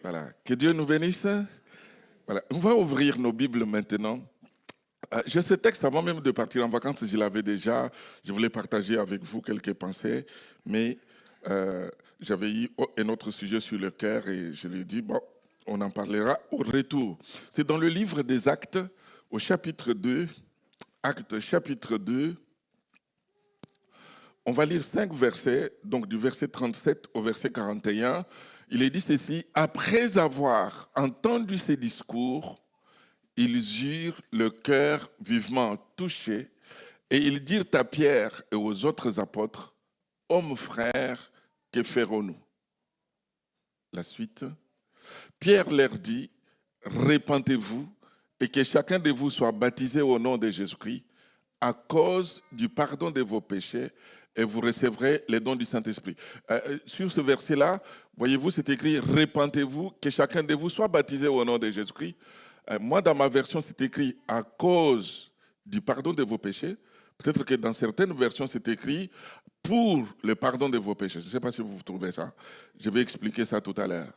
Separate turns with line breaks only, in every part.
Voilà. Que Dieu nous bénisse. Voilà. On va ouvrir nos Bibles maintenant. J'ai ce texte avant même de partir en vacances, je l'avais déjà. Je voulais partager avec vous quelques pensées, mais j'avais eu un autre sujet sur le cœur et je lui ai dit, bon, on en parlera au retour. C'est dans le livre des Actes, au chapitre 2, Actes chapitre 2. On va lire 5 versets, donc du verset 37 au verset 41. Il est dit ceci: après avoir entendu ces discours, ils eurent le cœur vivement touché et ils dirent à Pierre et aux autres apôtres: hommes frères, que ferons-nous? La suite. Pierre leur dit: repentez-vous et que chacun de vous soit baptisé au nom de Jésus-Christ à cause du pardon de vos péchés, et vous recevrez les dons du Saint-Esprit. Sur ce verset-là, voyez-vous, c'est écrit: repentez-vous, que chacun de vous soit baptisé au nom de Jésus-Christ. Moi, dans ma version, c'est écrit à cause du pardon de vos péchés. Peut-être que dans certaines versions, c'est écrit pour le pardon de vos péchés. Je ne sais pas si vous trouvez ça. Je vais expliquer ça tout à l'heure.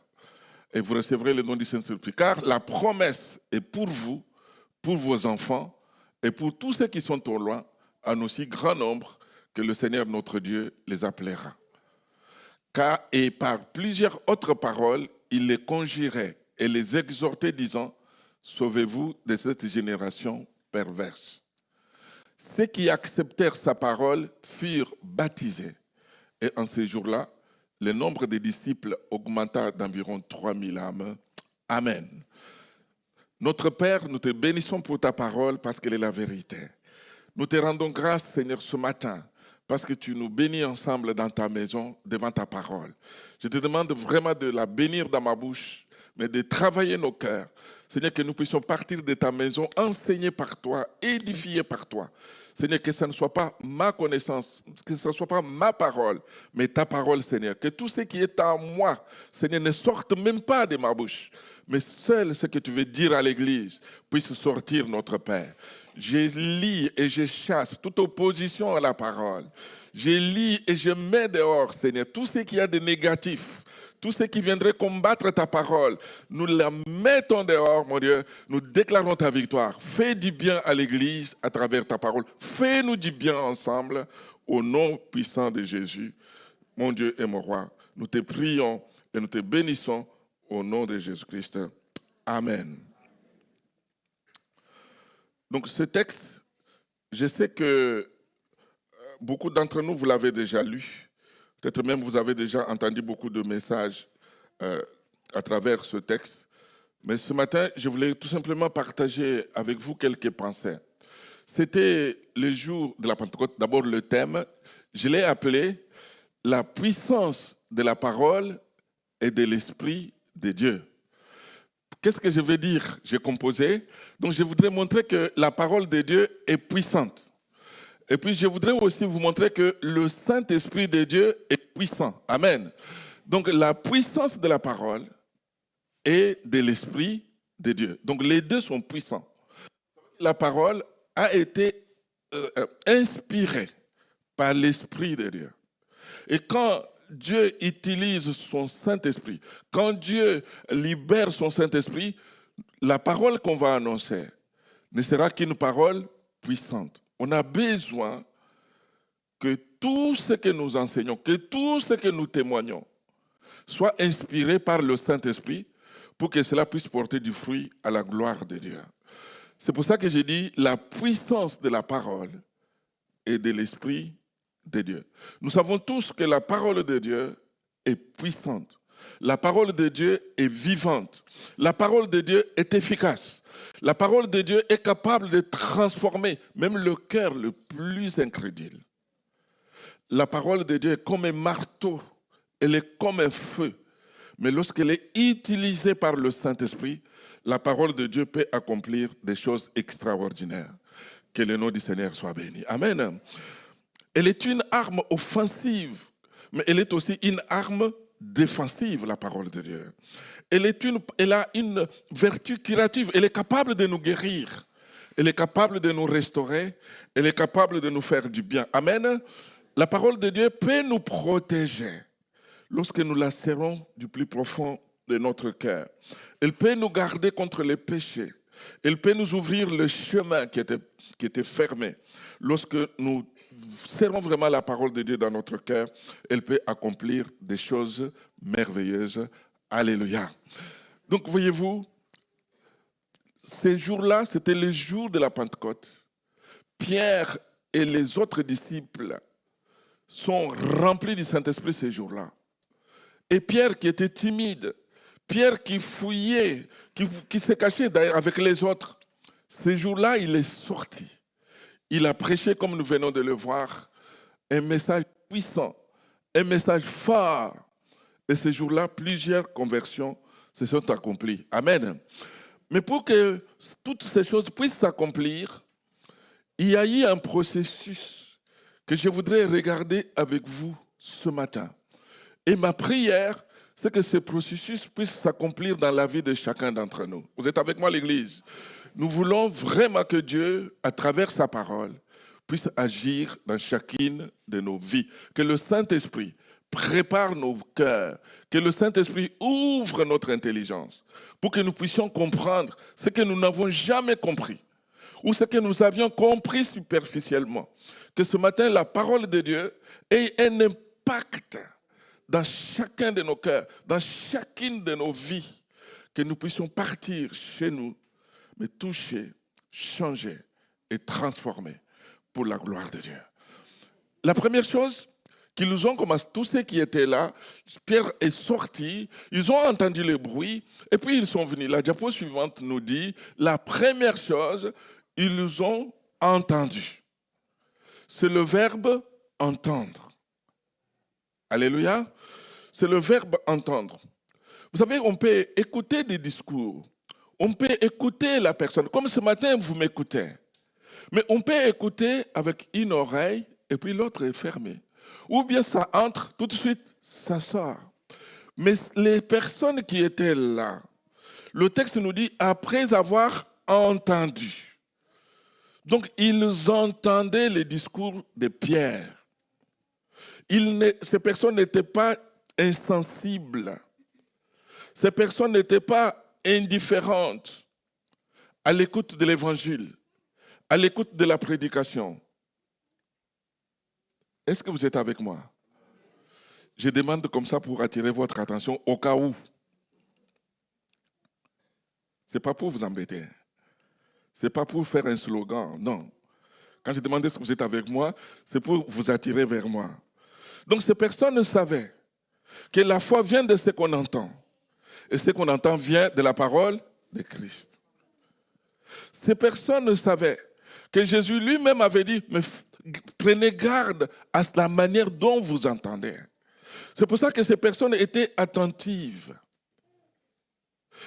Et vous recevrez le don du Saint-Esprit. Car la promesse est pour vous, pour vos enfants, et pour tous ceux qui sont au loin, en aussi grand nombre que le Seigneur notre Dieu les appellera. Car, et par plusieurs autres paroles, il les conjurait et les exhortait, disant: sauvez-vous de cette génération perverse. Ceux qui acceptèrent sa parole furent baptisés. Et en ces jours-là, le nombre des disciples augmenta d'environ 3000 âmes. Amen. Notre Père, nous te bénissons pour ta parole parce qu'elle est la vérité. Nous te rendons grâce, Seigneur, ce matin, parce que tu nous bénis ensemble dans ta maison, devant ta parole. Je te demande vraiment de la bénir dans ma bouche, mais de travailler nos cœurs. Seigneur, que nous puissions partir de ta maison enseignés par toi, édifiés par toi. Seigneur, que ce ne soit pas ma connaissance, que ce ne soit pas ma parole, mais ta parole, Seigneur. Que tout ce qui est en moi, Seigneur, ne sorte même pas de ma bouche, mais seul ce que tu veux dire à l'Église puisse sortir, notre Père. Je lis et je chasse toute opposition à la parole. Je lis et je mets dehors, Seigneur, tout ce qu'il y a de négatif. Tout ce qui viendrait combattre ta parole, nous la mettons dehors, mon Dieu. Nous déclarons ta victoire. Fais du bien à l'Église à travers ta parole. Fais-nous du bien ensemble, au nom puissant de Jésus, mon Dieu et mon roi. Nous te prions et nous te bénissons au nom de Jésus-Christ. Amen. Donc ce texte, je sais que beaucoup d'entre nous, vous l'avez déjà lu. Peut-être même vous avez déjà entendu beaucoup de messages à travers ce texte. Mais ce matin, je voulais tout simplement partager avec vous quelques pensées. C'était le jour de la Pentecôte. D'abord, le thème, je l'ai appelé « La puissance de la parole et de l'Esprit de Dieu ». Qu'est-ce que je veux dire? J'ai composé. Donc, je voudrais montrer que la parole de Dieu est puissante. Et puis, je voudrais aussi vous montrer que le Saint-Esprit de Dieu est puissant. Amen. Donc, la puissance de la parole et de l'Esprit de Dieu. Donc, les deux sont puissants. La parole a été inspirée par l'Esprit de Dieu. Et quand Dieu utilise son Saint-Esprit, quand Dieu libère son Saint-Esprit, la parole qu'on va annoncer ne sera qu'une parole puissante. On a besoin que tout ce que nous enseignons, que tout ce que nous témoignons soit inspiré par le Saint-Esprit pour que cela puisse porter du fruit à la gloire de Dieu. C'est pour ça que j'ai dit la puissance de la parole et de l'Esprit de Dieu. Nous savons tous que la parole de Dieu est puissante. La parole de Dieu est vivante. La parole de Dieu est efficace. La parole de Dieu est capable de transformer même le cœur le plus incrédule. La parole de Dieu est comme un marteau, elle est comme un feu. Mais lorsqu'elle est utilisée par le Saint-Esprit, la parole de Dieu peut accomplir des choses extraordinaires. Que le nom du Seigneur soit béni. Amen. Elle est une arme offensive, mais elle est aussi une arme défensive, la parole de Dieu. Elle a une vertu curative, elle est capable de nous guérir, elle est capable de nous restaurer, elle est capable de nous faire du bien. Amen. La parole de Dieu peut nous protéger lorsque nous la serrons du plus profond de notre cœur. Elle peut nous garder contre les péchés. Elle peut nous ouvrir le chemin qui était fermé. Lorsque nous serrons vraiment la parole de Dieu dans notre cœur, elle peut accomplir des choses merveilleuses. Alléluia. Donc, voyez-vous, ces jours-là, c'était les jours de la Pentecôte. Pierre et les autres disciples sont remplis du Saint-Esprit ces jours-là. Et Pierre qui était timide, Pierre qui fouillait, qui se cachait d'ailleurs avec les autres, ces jours-là, il est sorti. Il a prêché, comme nous venons de le voir, un message puissant, un message fort. Et ces jours-là, plusieurs conversions se sont accomplies. Amen. Mais pour que toutes ces choses puissent s'accomplir, il y a eu un processus que je voudrais regarder avec vous ce matin. Et ma prière, c'est que ce processus puisse s'accomplir dans la vie de chacun d'entre nous. Vous êtes avec moi, l'Église? Nous voulons vraiment que Dieu, à travers sa parole, puisse agir dans chacune de nos vies. Que le Saint-Esprit prépare nos cœurs, que le Saint-Esprit ouvre notre intelligence pour que nous puissions comprendre ce que nous n'avons jamais compris ou ce que nous avions compris superficiellement. Que ce matin, la parole de Dieu ait un impact dans chacun de nos cœurs, dans chacune de nos vies, que nous puissions partir chez nous, mais toucher, changer et transformer pour la gloire de Dieu. La première chose qu'ils nous ont commencé, tous ceux qui étaient là, Pierre est sorti, ils ont entendu le bruit, et puis ils sont venus. La diapo suivante nous dit, la première chose, ils nous ont entendu. C'est le verbe entendre. Alléluia. C'est le verbe entendre. Vous savez, on peut écouter des discours. On peut écouter la personne. Comme ce matin, vous m'écoutez. Mais on peut écouter avec une oreille et puis l'autre est fermée. Ou bien ça entre, tout de suite, ça sort. Mais les personnes qui étaient là, le texte nous dit, après avoir entendu. Donc, ils entendaient les discours de Pierre. Ces personnes n'étaient pas insensibles. Ces personnes n'étaient pas indifférentes à l'écoute de l'évangile, à l'écoute de la prédication. Est-ce que vous êtes avec moi? Je demande comme ça pour attirer votre attention au cas où. Ce n'est pas pour vous embêter. Ce n'est pas pour faire un slogan, non. Quand je demande est-ce que vous êtes avec moi, c'est pour vous attirer vers moi. Donc ces personnes savaient que la foi vient de ce qu'on entend. Et ce qu'on entend vient de la parole de Christ. Ces personnes savaient que Jésus lui-même avait dit, mais prenez garde à la manière dont vous entendez. C'est pour ça que ces personnes étaient attentives.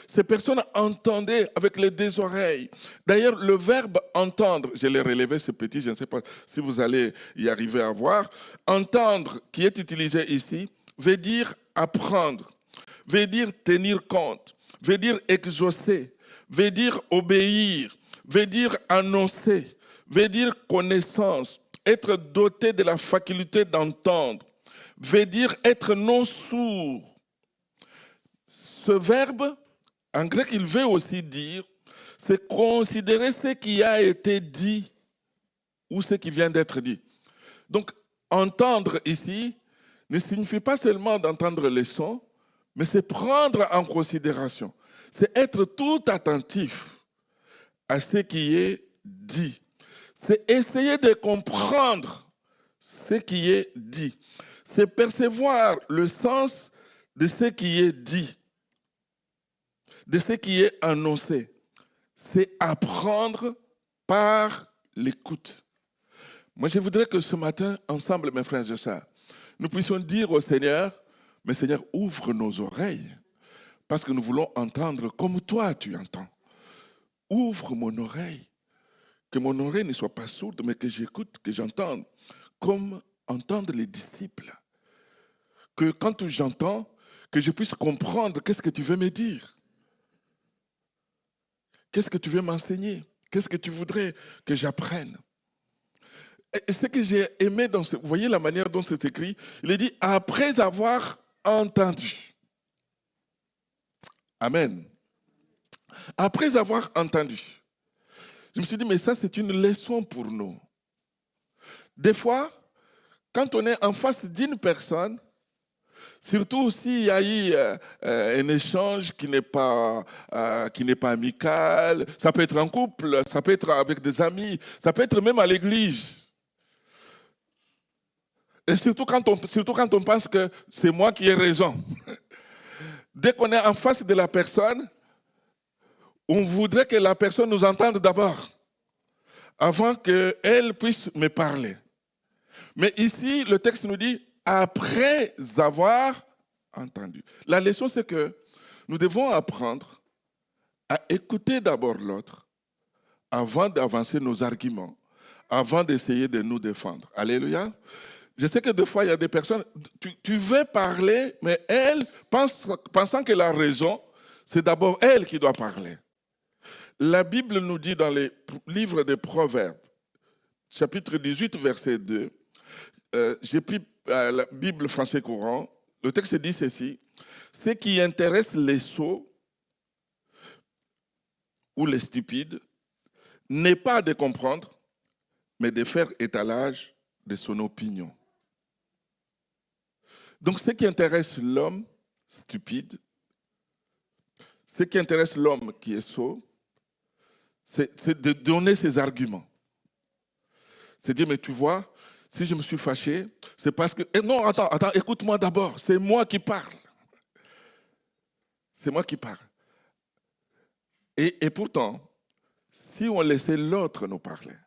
Ces personnes entendaient avec les deux oreilles. D'ailleurs, le verbe entendre, je l'ai relevé ce petit, je ne sais pas si vous allez y arriver à voir. Entendre, qui est utilisé ici, veut dire apprendre, veut dire tenir compte, veut dire exaucer, veut dire obéir, veut dire annoncer, veut dire connaissance, être doté de la faculté d'entendre, veut dire être non sourd. Ce verbe, en grec, il veut aussi dire, c'est considérer ce qui a été dit ou ce qui vient d'être dit. Donc, entendre ici ne signifie pas seulement d'entendre les sons, mais c'est prendre en considération. C'est être tout attentif à ce qui est dit. C'est essayer de comprendre ce qui est dit. C'est percevoir le sens de ce qui est dit, de ce qui est annoncé. C'est apprendre par l'écoute. Moi, je voudrais que ce matin, ensemble, mes frères et sœurs, nous puissions dire au Seigneur, mais Seigneur, ouvre nos oreilles, parce que nous voulons entendre comme toi tu entends. Ouvre mon oreille, que mon oreille ne soit pas sourde, mais que j'écoute, que j'entende, comme entendent les disciples. Que quand j'entends, que je puisse comprendre qu'est-ce que tu veux me dire. Qu'est-ce que tu veux m'enseigner? Qu'est-ce que tu voudrais que j'apprenne? Et ce que j'ai aimé dans vous voyez la manière dont c'est écrit, il est dit après avoir entendu. Amen. Après avoir entendu, je me suis dit, mais ça, c'est une leçon pour nous. Des fois, quand on est en face d'une personne, surtout s'il y a eu un échange qui n'est pas amical, ça peut être en couple, ça peut être avec des amis, ça peut être même à l'église. Et surtout quand on pense que c'est moi qui ai raison. Dès qu'on est en face de la personne, on voudrait que la personne nous entende d'abord, avant qu'elle puisse me parler. Mais ici, le texte nous dit, après avoir entendu. La leçon, c'est que nous devons apprendre à écouter d'abord l'autre avant d'avancer nos arguments, avant d'essayer de nous défendre. Alléluia. Je sais que des fois, il y a des personnes, tu veux parler, mais elle, pensant qu'elle a raison, c'est d'abord elle qui doit parler. La Bible nous dit dans les livres des Proverbes, chapitre 18, verset 2, j'ai pris la Bible français courant, le texte dit ceci, ce qui intéresse les sots ou les stupides n'est pas de comprendre, mais de faire étalage de son opinion. Donc ce qui intéresse l'homme stupide, ce qui intéresse l'homme qui est sot, c'est de donner ses arguments. C'est dire, mais tu vois, si je me suis fâché, c'est parce que... non, attends, écoute-moi d'abord, c'est moi qui parle. C'est moi qui parle. Et pourtant, si on laissait l'autre nous parler,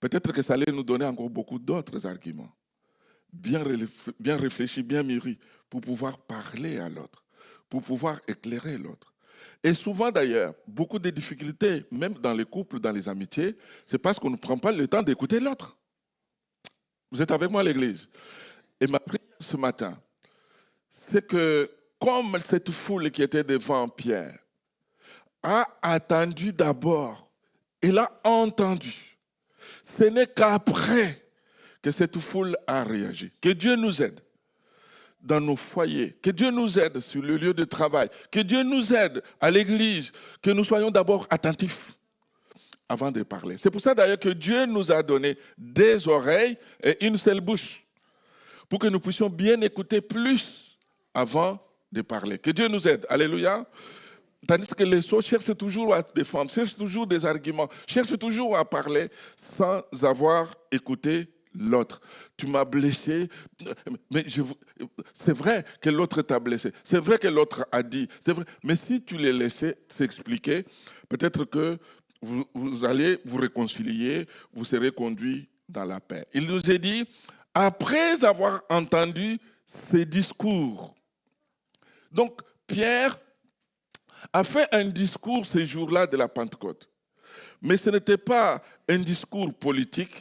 peut-être que ça allait nous donner encore beaucoup d'autres arguments, bien réfléchis, bien mûris, pour pouvoir parler à l'autre, pour pouvoir éclairer l'autre. Et souvent d'ailleurs, beaucoup de difficultés, même dans les couples, dans les amitiés, c'est parce qu'on ne prend pas le temps d'écouter l'autre. Vous êtes avec moi à l'église. Et ma prière ce matin, c'est que comme cette foule qui était devant Pierre a attendu d'abord, elle a entendu. Ce n'est qu'après que cette foule a réagi. Que Dieu nous aide dans nos foyers, que Dieu nous aide sur le lieu de travail, que Dieu nous aide à l'église, que nous soyons d'abord attentifs avant de parler. C'est pour ça d'ailleurs que Dieu nous a donné des oreilles et une seule bouche, pour que nous puissions bien écouter plus avant de parler. Que Dieu nous aide. Alléluia. Tandis que les sots cherchent toujours à défendre, cherchent toujours des arguments, cherchent toujours à parler sans avoir écouté l'autre. Tu m'as blessé, mais c'est vrai que l'autre t'a blessé, c'est vrai que l'autre a dit, c'est vrai. Mais si tu les laissais s'expliquer, peut-être que vous allez vous réconcilier, vous serez conduits dans la paix. Il nous est dit, après avoir entendu ces discours, donc Pierre a fait un discours ces jours-là de la Pentecôte. Mais ce n'était pas un discours politique,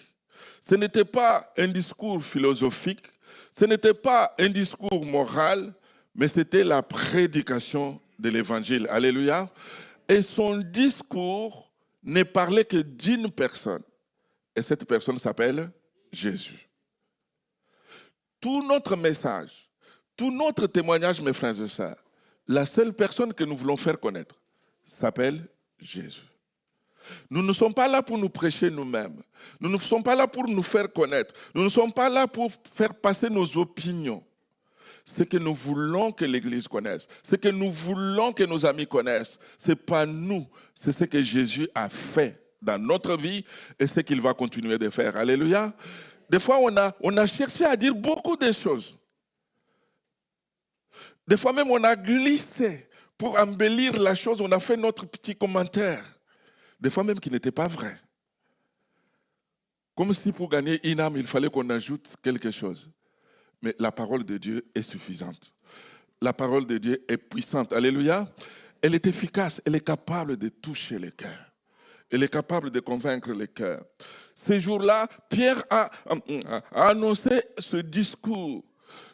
ce n'était pas un discours philosophique, ce n'était pas un discours moral, mais c'était la prédication de l'Évangile. Alléluia. Et son discours ne parlait que d'une personne. Et cette personne s'appelle Jésus. Tout notre message, tout notre témoignage, mes frères et sœurs, la seule personne que nous voulons faire connaître s'appelle Jésus. Nous ne sommes pas là pour nous prêcher nous-mêmes. Nous ne sommes pas là pour nous faire connaître. Nous ne sommes pas là pour faire passer nos opinions. Ce que nous voulons que l'Église connaisse, ce que nous voulons que nos amis connaissent, ce n'est pas nous, c'est ce que Jésus a fait dans notre vie et ce qu'il va continuer de faire. Alléluia. Des fois, on a cherché à dire beaucoup de choses. Des fois même, on a glissé pour embellir la chose, on a fait notre petit commentaire. Des fois même qui n'était pas vrai. Comme si pour gagner une âme, il fallait qu'on ajoute quelque chose. Mais la parole de Dieu est suffisante. La parole de Dieu est puissante. Alléluia. Elle est efficace, elle est capable de toucher les cœurs. Elle est capable de convaincre les cœurs. Ces jours-là, Pierre a annoncé ce discours.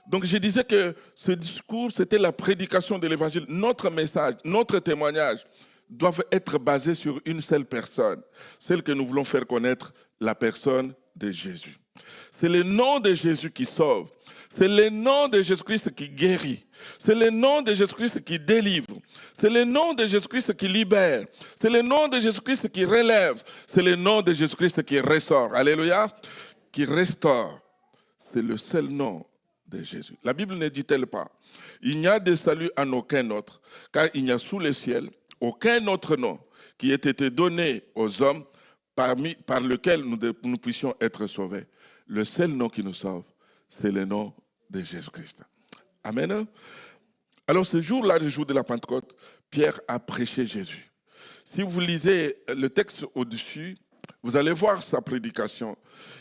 Donc je disais que ce discours, c'était la prédication de l'Évangile. Notre message, notre témoignage doivent être basés sur une seule personne, celle que nous voulons faire connaître, la personne de Jésus. C'est le nom de Jésus qui sauve. C'est le nom de Jésus-Christ qui guérit. C'est le nom de Jésus-Christ qui délivre. C'est le nom de Jésus-Christ qui libère. C'est le nom de Jésus-Christ qui relève. C'est le nom de Jésus-Christ qui restaure. Alléluia. Qui restaure. C'est le seul nom de Jésus. La Bible ne dit-elle pas: il n'y a de salut en aucun autre, car il n'y a sous le ciel aucun autre nom qui ait été donné aux hommes par lequel nous puissions être sauvés. Le seul nom qui nous sauve, c'est le nom de Jésus-Christ. Amen. Alors ce jour-là, le jour de la Pentecôte, Pierre a prêché Jésus. Si vous lisez le texte au-dessus, vous allez voir sa prédication.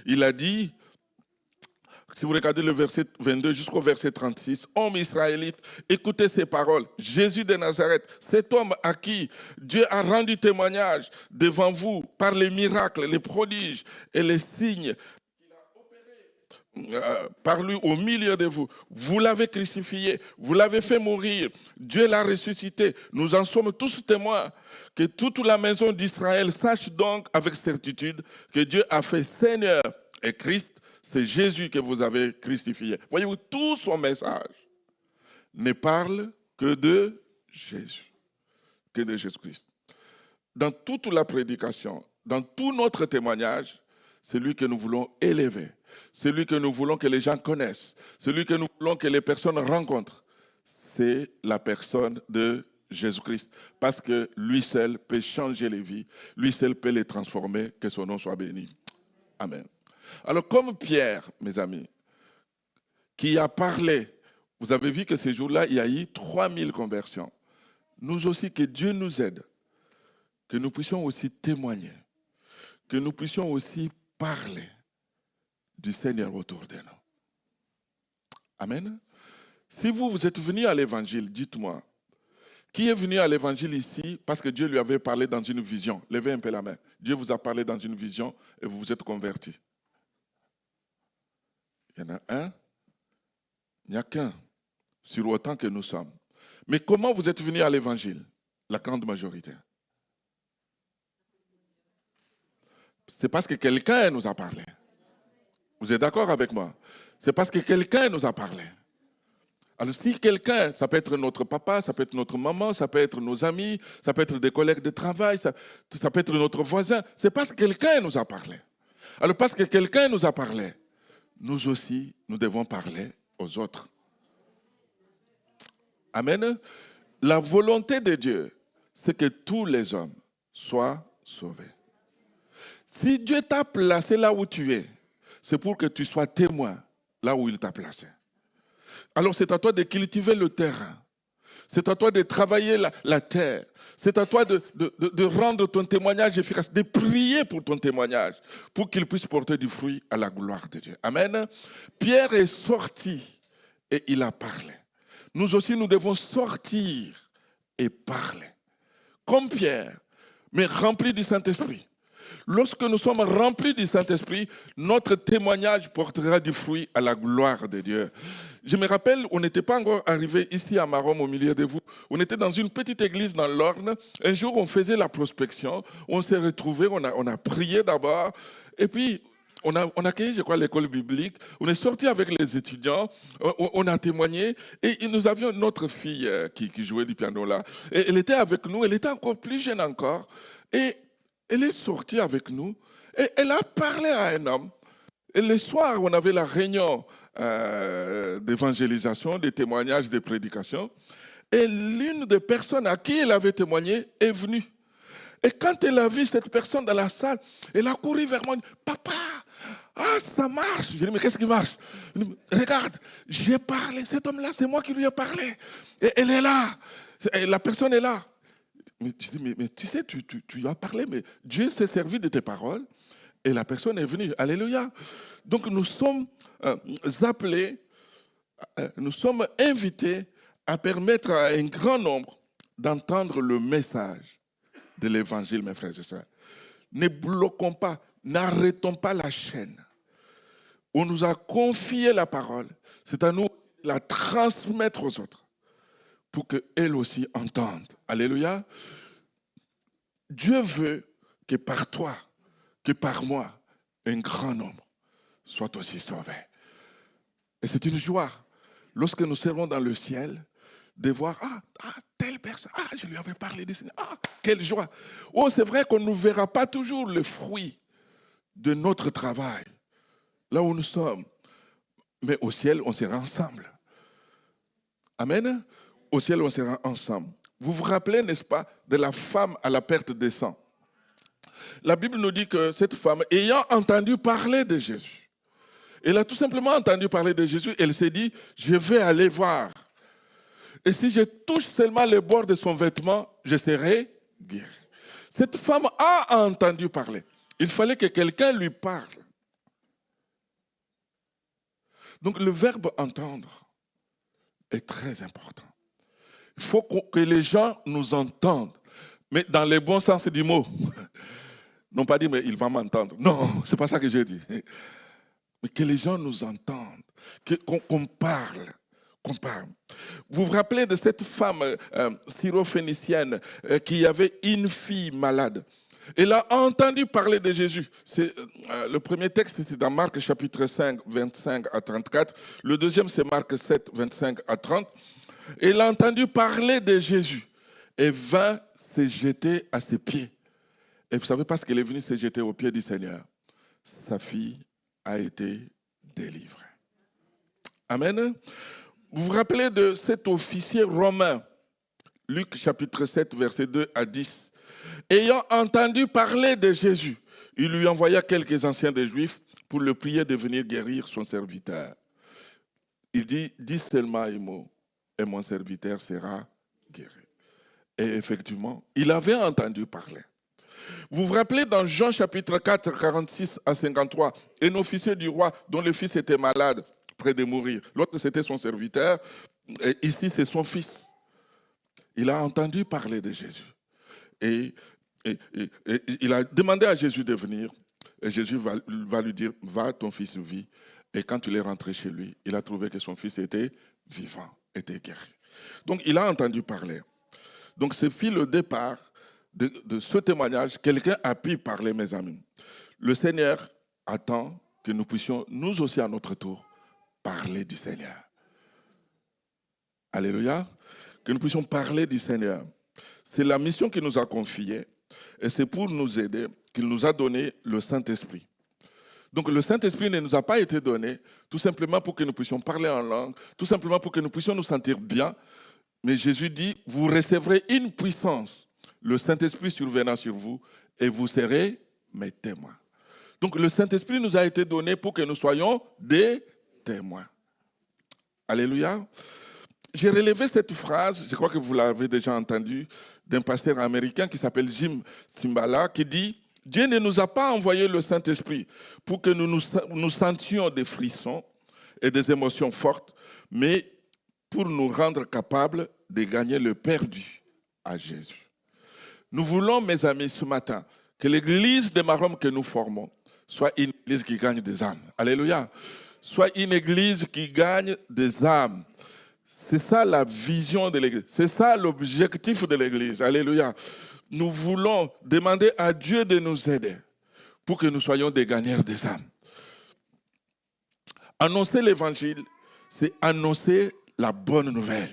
Il a dit, si vous regardez le verset 22 jusqu'au verset 36, « Homme israélite, écoutez ces paroles. Jésus de Nazareth, cet homme à qui Dieu a rendu témoignage devant vous par les miracles, les prodiges et les signes par lui au milieu de vous. Vous l'avez crucifié, vous l'avez fait mourir, Dieu l'a ressuscité. Nous en sommes tous témoins. Que toute la maison d'Israël sache donc avec certitude que Dieu a fait Seigneur et Christ. C'est Jésus que vous avez crucifié. Voyez-vous, tout son message ne parle que de Jésus, que de Jésus-Christ. Dans toute la prédication, dans tout notre témoignage, c'est lui que nous voulons élever, celui que nous voulons que les gens connaissent, celui que nous voulons que les personnes rencontrent, c'est la personne de Jésus-Christ. Parce que lui seul peut changer les vies, lui seul peut les transformer, que son nom soit béni. Amen. Alors comme Pierre, mes amis, qui a parlé, vous avez vu que ces jours-là, il y a eu 3000 conversions. Nous aussi, que Dieu nous aide, que nous puissions aussi témoigner, que nous puissions aussi parler du Seigneur autour de nous. Amen. Si vous êtes venu à l'évangile, dites-moi, qui est venu à l'évangile ici parce que Dieu lui avait parlé dans une vision? Levez un peu la main. Dieu vous a parlé dans une vision et vous vous êtes converti. Il y en a un, il n'y a qu'un, sur autant que nous sommes. Mais comment vous êtes venu à l'évangile? La grande majorité. C'est parce que quelqu'un nous a parlé. Vous êtes d'accord avec moi? C'est parce que quelqu'un nous a parlé. Alors si quelqu'un, ça peut être notre papa, ça peut être notre maman, ça peut être nos amis, ça peut être des collègues de travail, ça peut être notre voisin, c'est parce que quelqu'un nous a parlé. Alors parce que quelqu'un nous a parlé, nous aussi, nous devons parler aux autres. Amen. La volonté de Dieu, c'est que tous les hommes soient sauvés. Si Dieu t'a placé là où tu es, c'est pour que tu sois témoin là où il t'a placé. Alors c'est à toi de cultiver le terrain. C'est à toi de travailler la terre. C'est à toi de rendre ton témoignage efficace, de prier pour ton témoignage, pour qu'il puisse porter du fruit à la gloire de Dieu. Amen. Pierre est sorti et il a parlé. Nous aussi, nous devons sortir et parler. Comme Pierre, mais rempli du Saint-Esprit. Lorsque nous sommes remplis du Saint-Esprit, notre témoignage portera du fruit à la gloire de Dieu. Je me rappelle, on n'était pas encore arrivé ici à Maromme au milieu de vous. On était dans une petite église dans l'Orne. Un jour, on faisait la prospection. On s'est retrouvés, on a prié d'abord. Et puis, on a accueilli, je crois, l'école biblique. On est sorti avec les étudiants. On a témoigné. Et nous avions notre fille qui jouait du piano là. Et elle était avec nous. Elle était encore plus jeune encore. Et elle est sortie avec nous et elle a parlé à un homme. Et le soir, on avait la réunion d'évangélisation, des témoignages, des prédications. Et l'une des personnes à qui elle avait témoigné est venue. Et quand elle a vu cette personne dans la salle, elle a couru vers moi. Papa, ça marche. Je dis, mais qu'est-ce qui marche? Regarde, j'ai parlé. Cet homme-là, c'est moi qui lui ai parlé. Et elle est là. Et la personne est là. Mais tu dis, mais tu sais, tu as parlé, mais Dieu s'est servi de tes paroles et la personne est venue. Alléluia. Donc nous sommes appelés, nous sommes invités à permettre à un grand nombre d'entendre le message de l'évangile, mes frères et sœurs. Ne bloquons pas, n'arrêtons pas la chaîne. On nous a confié la parole. C'est à nous de la transmettre aux autres, pour qu'elles aussi entendent. Alléluia. Dieu veut que par toi, que par moi, un grand nombre soient aussi sauvés. Et c'est une joie, lorsque nous serons dans le ciel, de voir, telle personne, je lui avais parlé du Seigneur, quelle joie. Oh, c'est vrai qu'on ne verra pas toujours le fruit de notre travail, là où nous sommes. Mais au ciel, on sera ensemble. Amen. Au ciel, on sera ensemble. Vous vous rappelez, n'est-ce pas, de la femme à la perte de sang. La Bible nous dit que cette femme, ayant entendu parler de Jésus, elle a tout simplement entendu parler de Jésus, elle s'est dit, je vais aller voir. Et si je touche seulement le bord de son vêtement, je serai guéri. Cette femme a entendu parler. Il fallait que quelqu'un lui parle. Donc le verbe entendre est très important. Il faut que les gens nous entendent, mais dans le bon sens du mot. Non pas dire, mais il va m'entendre. Non, ce n'est pas ça que j'ai dit. Mais que les gens nous entendent, qu'on parle. Vous vous rappelez de cette femme syrophénicienne qui avait une fille malade. Elle a entendu parler de Jésus. Le premier texte, c'est dans Marc chapitre 5, 25 à 34. Le deuxième, c'est Marc 7, 25 à 30. Elle a entendu parler de Jésus et vint se jeter à ses pieds. Et vous savez, parce qu'elle est venue se jeter aux pieds du Seigneur, sa fille a été délivrée. Amen. Vous vous rappelez de cet officier romain, Luc chapitre 7, versets 2 à 10. Ayant entendu parler de Jésus, il lui envoya quelques anciens des Juifs pour le prier de venir guérir son serviteur. Il dit, dis seulement un mot et mon serviteur sera guéri. Et effectivement, il avait entendu parler. Vous vous rappelez dans Jean chapitre 4, 46 à 53, un officier du roi dont le fils était malade, près de mourir. L'autre, c'était son serviteur. Et ici, c'est son fils. Il a entendu parler de Jésus. Et il a demandé à Jésus de venir. Et Jésus va lui dire, va, ton fils vit. Et quand il est rentré chez lui, il a trouvé que son fils était vivant, était guéri. Donc, il a entendu parler. Donc, ce fut le départ de ce témoignage. Quelqu'un a pu parler, mes amis. Le Seigneur attend que nous puissions, nous aussi à notre tour, parler du Seigneur. Alléluia. Que nous puissions parler du Seigneur. C'est la mission qu'il nous a confiée. Et c'est pour nous aider qu'il nous a donné le Saint-Esprit. Donc le Saint-Esprit ne nous a pas été donné tout simplement pour que nous puissions parler en langue, tout simplement pour que nous puissions nous sentir bien. Mais Jésus dit, vous recevrez une puissance, le Saint-Esprit survenant sur vous, et vous serez mes témoins. Donc le Saint-Esprit nous a été donné pour que nous soyons des témoins. Alléluia. J'ai relevé cette phrase, je crois que vous l'avez déjà entendue, d'un pasteur américain qui s'appelle Jim Cymbala, qui dit « Dieu ne nous a pas envoyé le Saint-Esprit pour que nous sentions des frissons et des émotions fortes, mais pour nous rendre capables de gagner le perdu à Jésus. » Nous voulons, mes amis, ce matin, que l'église de Marom que nous formons soit une église qui gagne des âmes. Alléluia. Soit une église qui gagne des âmes. C'est ça la vision de l'église. C'est ça l'objectif de l'église. Alléluia. Nous voulons demander à Dieu de nous aider pour que nous soyons des gagneurs des âmes. Annoncer l'évangile, c'est annoncer la bonne nouvelle.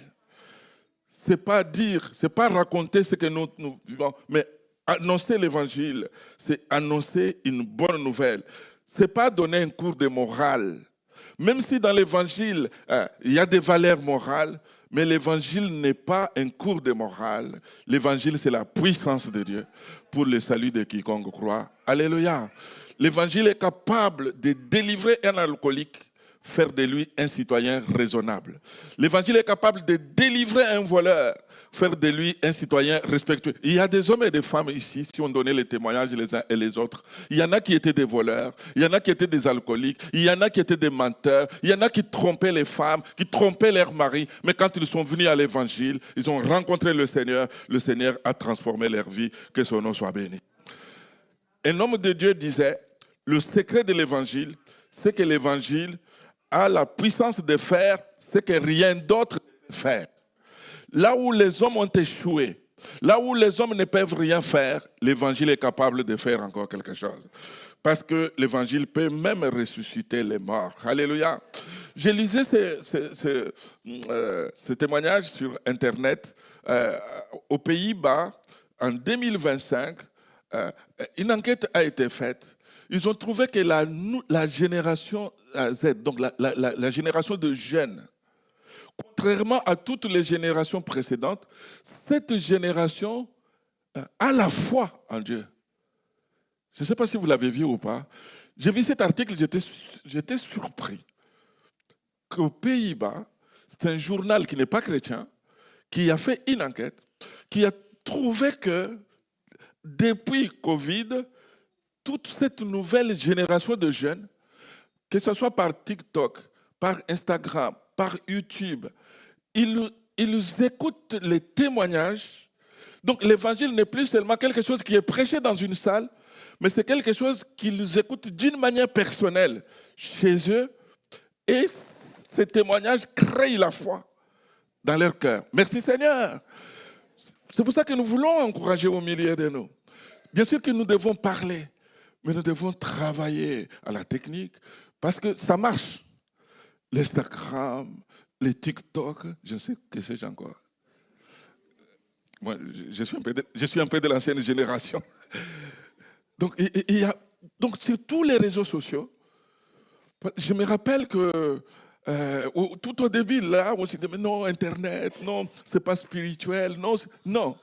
C'est pas dire, c'est pas raconter ce que nous vivons, mais annoncer l'évangile, c'est annoncer une bonne nouvelle. C'est pas donner un cours de morale. Même si dans l'évangile, il y a des valeurs morales, mais l'évangile n'est pas un cours de morale. L'évangile, c'est la puissance de Dieu pour le salut de quiconque croit. Alléluia. L'évangile est capable de délivrer un alcoolique, faire de lui un citoyen raisonnable. L'évangile est capable de délivrer un voleur, faire de lui un citoyen respectueux. Il y a des hommes et des femmes ici, si on donnait les témoignages les uns et les autres. Il y en a qui étaient des voleurs, il y en a qui étaient des alcooliques, il y en a qui étaient des menteurs, il y en a qui trompaient les femmes, qui trompaient leurs maris. Mais quand ils sont venus à l'évangile, ils ont rencontré le Seigneur a transformé leur vie, que son nom soit béni. Un homme de Dieu disait, le secret de l'évangile, c'est que l'évangile a la puissance de faire ce que rien d'autre ne peut faire. Là où les hommes ont échoué, là où les hommes ne peuvent rien faire, l'évangile est capable de faire encore quelque chose. Parce que l'évangile peut même ressusciter les morts. Alléluia. J'ai lisé ce témoignage sur Internet. Aux Pays-Bas, en 2025, une enquête a été faite. Ils ont trouvé que la génération Z, donc la génération de jeunes, contrairement à toutes les générations précédentes, cette génération a la foi en Dieu. Je ne sais pas si vous l'avez vu ou pas. J'ai vu cet article, j'étais surpris qu'aux Pays-Bas, c'est un journal qui n'est pas chrétien, qui a fait une enquête, qui a trouvé que depuis Covid, toute cette nouvelle génération de jeunes, que ce soit par TikTok, par Instagram, par YouTube, ils écoutent les témoignages. Donc l'évangile n'est plus seulement quelque chose qui est prêché dans une salle, mais c'est quelque chose qu'ils écoutent d'une manière personnelle chez eux. Et ces témoignages créent la foi dans leur cœur. Merci Seigneur. C'est pour ça que nous voulons encourager au milieu de nous. Bien sûr que nous devons parler, mais nous devons travailler à la technique parce que ça marche. L'Instagram, les TikTok, je sais que sais-je encore. Moi, je suis un peu de l'ancienne génération. Donc, sur tous les réseaux sociaux, je me rappelle que tout au début, là, on s'est dit, mais non, Internet, non, c'est pas spirituel, non, non.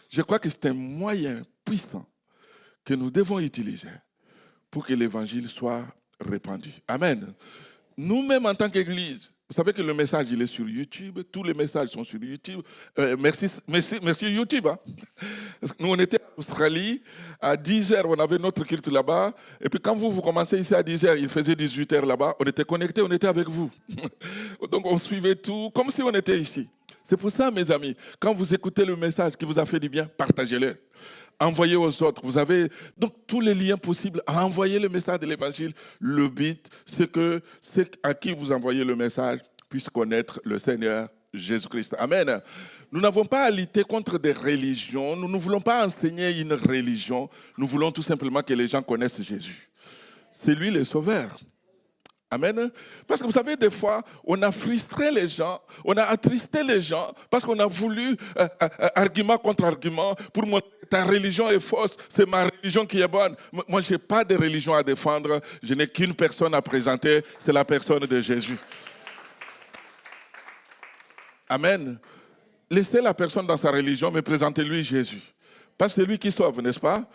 Je crois que c'est un moyen puissant que nous devons utiliser pour que l'évangile soit répandu. Amen. Nous-mêmes, en tant qu'Église, vous savez que le message, il est sur YouTube. Tous les messages sont sur YouTube. Merci YouTube. Hein. Nous, on était en Australie. À 10h, on avait notre culte là-bas. Et puis, quand vous commencez ici à 10h, il faisait 18h là-bas. On était connectés, on était avec vous. Donc, on suivait tout comme si on était ici. C'est pour ça, mes amis, quand vous écoutez le message qui vous a fait du bien, partagez-le. Envoyez aux autres. Vous avez donc tous les liens possibles à envoyer le message de l'évangile. Le but, c'est que ceux à qui vous envoyez le message puissent connaître le Seigneur Jésus-Christ. Amen. Nous n'avons pas à lutter contre des religions. Nous ne voulons pas enseigner une religion. Nous voulons tout simplement que les gens connaissent Jésus. C'est lui le sauveur. Amen. Parce que vous savez, des fois, on a frustré les gens, on a attristé les gens, parce qu'on a voulu argument contre argument pour montrer que ta religion est fausse, c'est ma religion qui est bonne. Moi, je n'ai pas de religion à défendre, je n'ai qu'une personne à présenter, c'est la personne de Jésus. Amen. Laissez la personne dans sa religion, mais présentez-lui Jésus. Parce que c'est lui qui sauve, n'est-ce pas?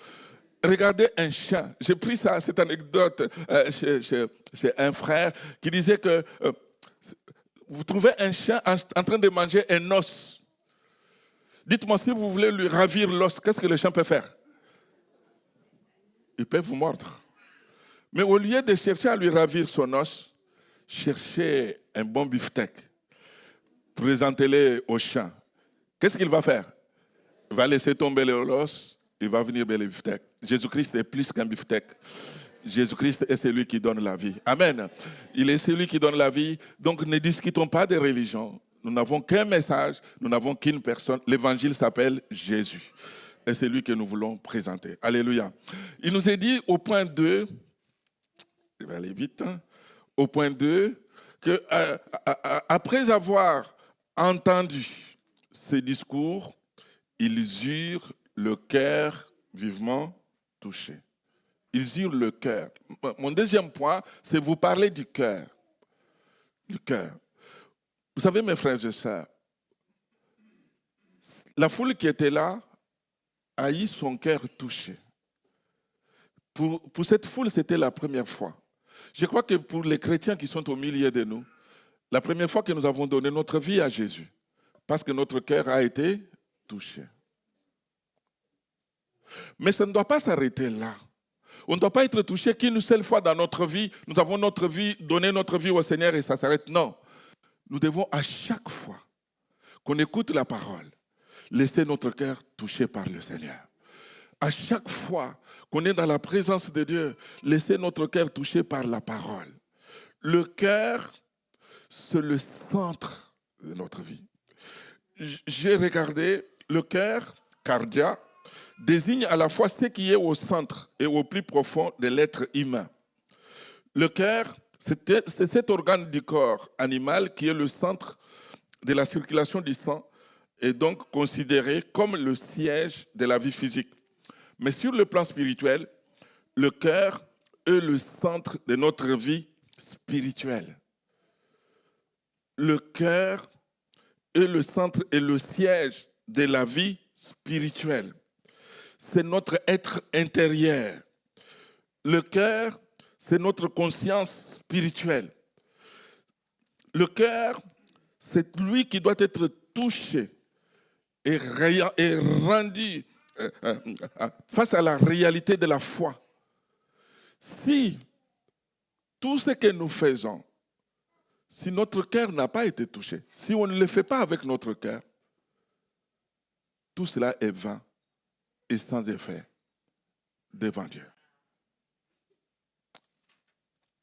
Regardez un chien. J'ai pris ça, cette anecdote chez un frère qui disait que vous trouvez un chien en train de manger un os. Dites-moi, si vous voulez lui ravir l'os, qu'est-ce que le chien peut faire? Il peut vous mordre. Mais au lieu de chercher à lui ravir son os, cherchez un bon beefsteak. Présentez-le au chien. Qu'est-ce qu'il va faire? Il va laisser tomber l'os. Il va venir le beefsteak. Jésus-Christ est plus qu'un beefsteak. Jésus-Christ est celui qui donne la vie. Amen. Il est celui qui donne la vie. Donc ne discutons pas des religions. Nous n'avons qu'un message, nous n'avons qu'une personne. L'évangile s'appelle Jésus. Et c'est lui que nous voulons présenter. Alléluia. Il nous est dit au point 2, je vais aller vite, au point 2, que après avoir entendu ces discours, ils eurent le cœur vivement touché. Ils eurent le cœur. Mon deuxième point, c'est vous parler du cœur. Du cœur. Vous savez, mes frères et sœurs, la foule qui était là a eu son cœur touché. Pour cette foule, c'était la première fois. Je crois que pour les chrétiens qui sont au milieu de nous, la première fois que nous avons donné notre vie à Jésus, parce que notre cœur a été touché. Mais ça ne doit pas s'arrêter là. On ne doit pas être touché qu'une seule fois dans notre vie. Nous avons notre vie, donné notre vie au Seigneur et ça s'arrête. Non. Nous devons à chaque fois qu'on écoute la parole, laisser notre cœur touché par le Seigneur. À chaque fois qu'on est dans la présence de Dieu, laisser notre cœur touché par la parole. Le cœur, c'est le centre de notre vie. J'ai regardé le cœur cardiaque. désigne à la fois ce qui est au centre et au plus profond de l'être humain. Le cœur, c'est cet organe du corps animal qui est le centre de la circulation du sang et donc considéré comme le siège de la vie physique. Mais sur le plan spirituel, le cœur est le centre de notre vie spirituelle. Le cœur est le centre et le siège de la vie spirituelle. C'est notre être intérieur. Le cœur, c'est notre conscience spirituelle. Le cœur, c'est lui qui doit être touché et rendu face à la réalité de la foi. Si tout ce que nous faisons, si notre cœur n'a pas été touché, si on ne le fait pas avec notre cœur, tout cela est vain et sans effet devant Dieu.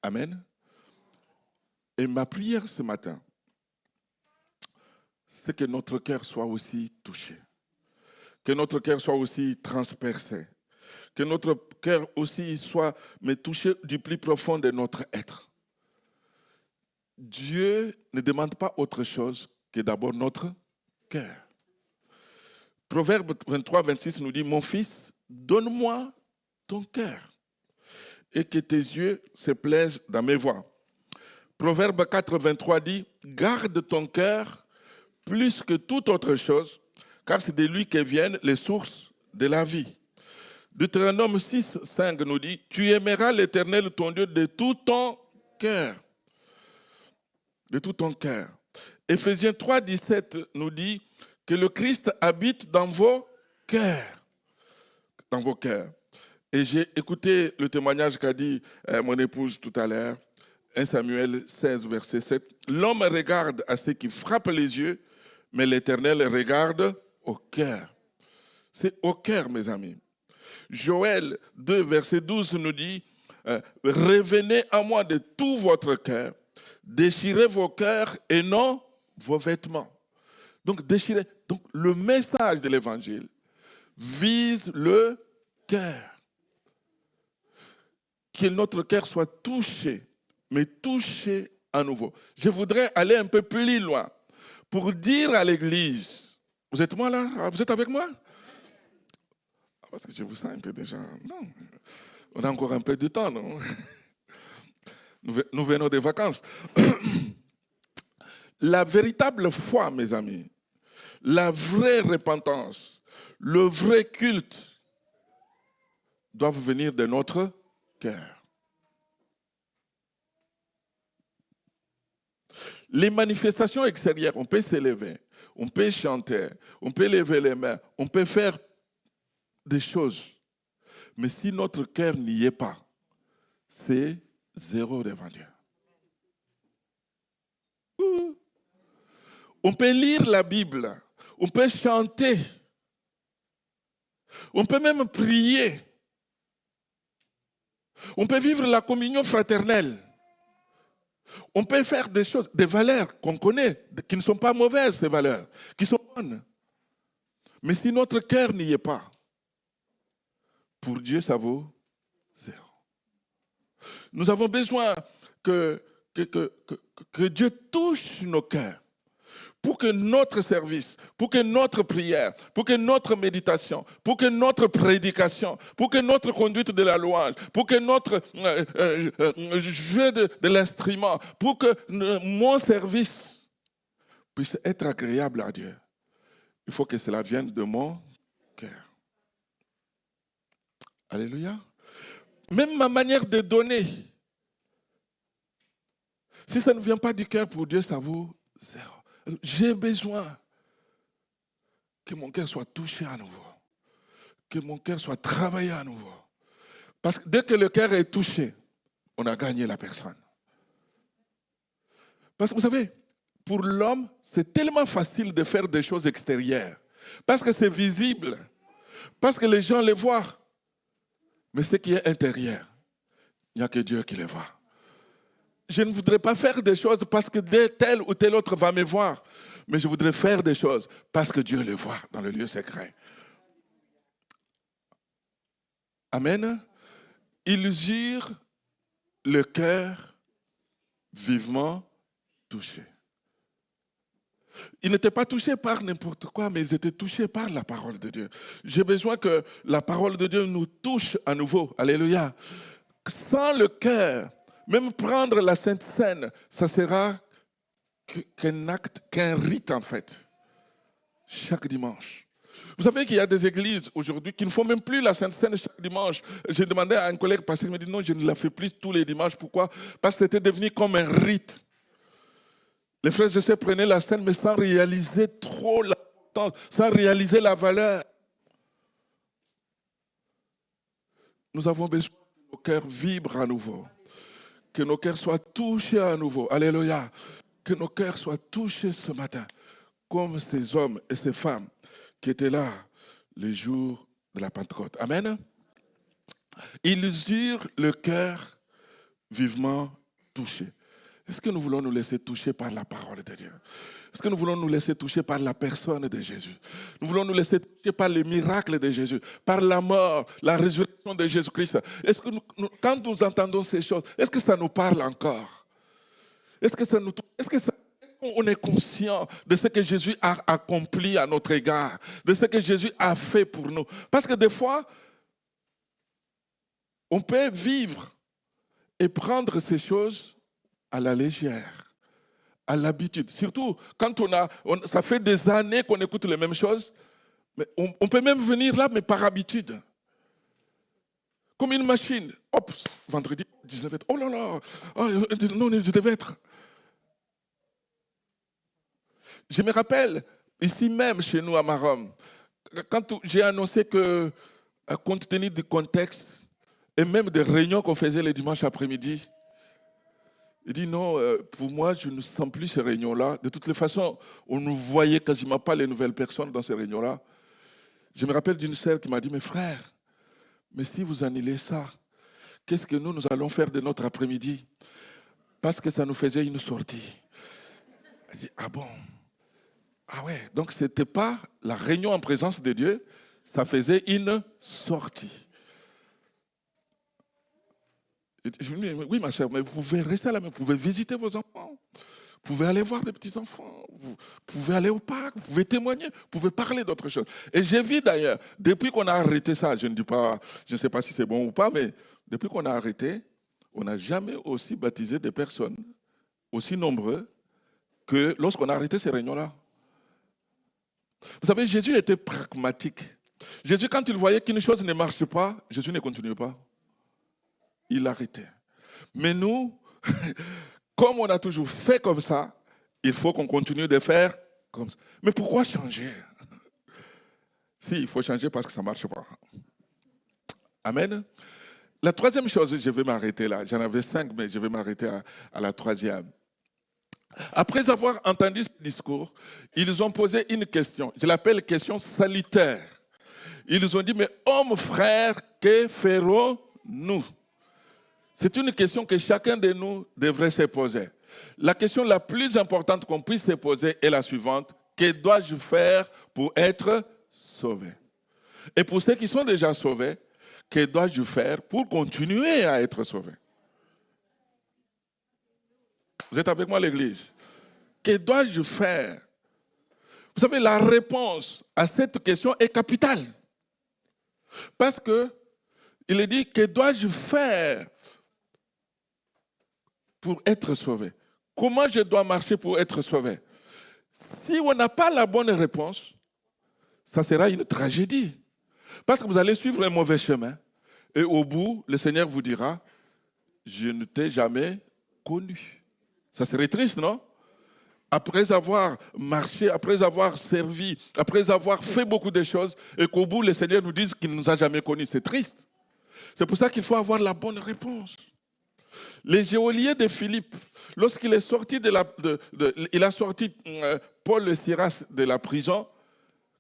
Amen. Et ma prière ce matin, c'est que notre cœur soit aussi touché, que notre cœur soit aussi transpercé, que notre cœur aussi soit touché du plus profond de notre être. Dieu ne demande pas autre chose que d'abord notre cœur. Proverbe 23, 26 nous dit « Mon fils, donne-moi ton cœur et que tes yeux se plaisent dans mes voies. » Proverbe 4, 23 dit « Garde ton cœur plus que toute autre chose, car c'est de lui que viennent les sources de la vie. » Deutéronome 6, 5 nous dit « Tu aimeras l'Éternel ton Dieu de tout ton cœur. » De tout ton cœur. Éphésiens 3, 17 nous dit que le Christ habite dans vos cœurs. Dans vos cœurs. Et j'ai écouté le témoignage qu'a dit mon épouse tout à l'heure, 1 Samuel 16, verset 7. L'homme regarde à ce qui frappe les yeux, mais l'Éternel regarde au cœur. C'est au cœur, mes amis. Joël 2, verset 12 nous dit revenez à moi de tout votre cœur, déchirez vos cœurs et non vos vêtements. Donc, déchirez. Donc, le message de l'évangile vise le cœur. Que notre cœur soit touché, mais touché à nouveau. Je voudrais aller un peu plus loin pour dire à l'Église, vous êtes moi là? Vous êtes avec moi? Parce que je vous sens un peu déjà. Non, on a encore un peu de temps, non? Nous venons des vacances. La véritable foi, mes amis, la vraie repentance, le vrai culte doivent venir de notre cœur. Les manifestations extérieures, on peut s'élever, on peut chanter, on peut lever les mains, on peut faire des choses. Mais si notre cœur n'y est pas, c'est zéro devant Dieu. On peut lire la Bible, on peut chanter, on peut même prier, on peut vivre la communion fraternelle, on peut faire des choses, des valeurs qu'on connaît, qui ne sont pas mauvaises, ces valeurs, qui sont bonnes. Mais si notre cœur n'y est pas, pour Dieu, ça vaut zéro. Nous avons besoin que Dieu touche nos cœurs pour que notre service, pour que notre prière, pour que notre méditation, pour que notre prédication, pour que notre conduite de la louange, pour que notre jeu de l'instrument, pour que mon service puisse être agréable à Dieu, il faut que cela vienne de mon cœur. Alléluia. Même ma manière de donner, si ça ne vient pas du cœur, pour Dieu, ça vaut zéro. J'ai besoin que mon cœur soit touché à nouveau, que mon cœur soit travaillé à nouveau. Parce que dès que le cœur est touché, on a gagné la personne. Parce que vous savez, pour l'homme, c'est tellement facile de faire des choses extérieures, parce que c'est visible, parce que les gens les voient. Mais ce qui est intérieur, il n'y a que Dieu qui le voit. Je ne voudrais pas faire des choses parce que tel ou tel autre va me voir. Mais je voudrais faire des choses parce que Dieu le voit dans le lieu secret. Amen. Ils eurent le cœur vivement touché. Ils n'étaient pas touchés par n'importe quoi, mais ils étaient touchés par la parole de Dieu. J'ai besoin que la parole de Dieu nous touche à nouveau. Alléluia. Sans le cœur, même prendre la Sainte Seine, ça sera qu'un acte, qu'un rite en fait. Chaque dimanche. Vous savez qu'il y a des églises aujourd'hui qui ne font même plus la Sainte Seine chaque dimanche. J'ai demandé à un collègue pasteur, il m'a dit non, je ne la fais plus tous les dimanches. Pourquoi? Parce que c'était devenu comme un rite. Les frères et sœurs prenaient la scène, mais sans réaliser trop l'importance, sans réaliser la valeur. Nous avons besoin que nos cœurs vibrent à nouveau, que nos cœurs soient touchés à nouveau. Alléluia. Que nos cœurs soient touchés ce matin, comme ces hommes et ces femmes qui étaient là les jours de la Pentecôte. Amen. Ils eurent le cœur vivement touché. Est-ce que nous voulons nous laisser toucher par la parole de Dieu? Est-ce que nous voulons nous laisser toucher par la personne de Jésus? Nous voulons nous laisser toucher par les miracles de Jésus, par la mort, la résurrection de Jésus-Christ. Est-ce que quand nous entendons ces choses, est-ce que ça nous parle encore? Est-ce qu'on est conscient de ce que Jésus a accompli à notre égard, de ce que Jésus a fait pour nous? Parce que des fois, on peut vivre et prendre ces choses à la légère, à l'habitude. Surtout quand ça fait des années qu'on écoute les mêmes choses, mais on peut même venir là, mais par habitude. Comme une machine. Hop, vendredi, 19h. Oh là là, oh, non, je devais être. Je me rappelle, ici même, chez nous à Marom, quand j'ai annoncé que, compte tenu du contexte, et même des réunions qu'on faisait les dimanches après-midi, il dit non, pour moi, je ne sens plus ces réunions-là. De toutes les façons, on ne voyait quasiment pas les nouvelles personnes dans ces réunions-là. Je me rappelle d'une sœur qui m'a dit, mes frères, mais si vous annulez ça, qu'est-ce que nous allons faire de notre après-midi? Parce que ça nous faisait une sortie. Elle dit, ah bon? Ah ouais, donc ce n'était pas la réunion en présence de Dieu, ça faisait une sortie. Je me dis, oui, ma chère, mais vous pouvez rester à la maison, vous pouvez visiter vos enfants, vous pouvez aller voir des petits-enfants, vous pouvez aller au parc, vous pouvez témoigner, vous pouvez parler d'autres choses. Et j'ai vu d'ailleurs, depuis qu'on a arrêté ça, je ne sais pas si c'est bon ou pas, mais depuis qu'on a arrêté, on n'a jamais aussi baptisé des personnes aussi nombreuses que lorsqu'on a arrêté ces réunions-là. Vous savez, Jésus était pragmatique. Jésus, quand il voyait qu'une chose ne marche pas, Jésus ne continuait pas. Il arrêtait. Mais nous, comme on a toujours fait comme ça, il faut qu'on continue de faire comme ça. Mais pourquoi changer? Si, il faut changer parce que ça ne marche pas. Amen. La troisième chose, je vais m'arrêter là. J'en avais 5, mais je vais m'arrêter à la troisième. Après avoir entendu ce discours, ils ont posé une question. Je l'appelle question salutaire. Ils ont dit, mais hommes, frères, que ferons-nous? C'est une question que chacun de nous devrait se poser. La question la plus importante qu'on puisse se poser est la suivante. Que dois-je faire pour être sauvé? Et pour ceux qui sont déjà sauvés, que dois-je faire pour continuer à être sauvé? Vous êtes avec moi, l'Église? Que dois-je faire? Vous savez, la réponse à cette question est capitale. Parce que il est dit, que dois-je faire pour être sauvé? Comment je dois marcher pour être sauvé? Si on n'a pas la bonne réponse, ça sera une tragédie. Parce que vous allez suivre un mauvais chemin. Et au bout, le Seigneur vous dira, je ne t'ai jamais connu. Ça serait triste, non? Après avoir marché, après avoir servi, après avoir fait beaucoup de choses, et qu'au bout, le Seigneur nous dise qu'il ne nous a jamais connus. C'est triste. C'est pour ça qu'il faut avoir la bonne réponse. Les geôliers de Philippe, lorsqu'il est sorti il a sorti Paul et Silas de la prison,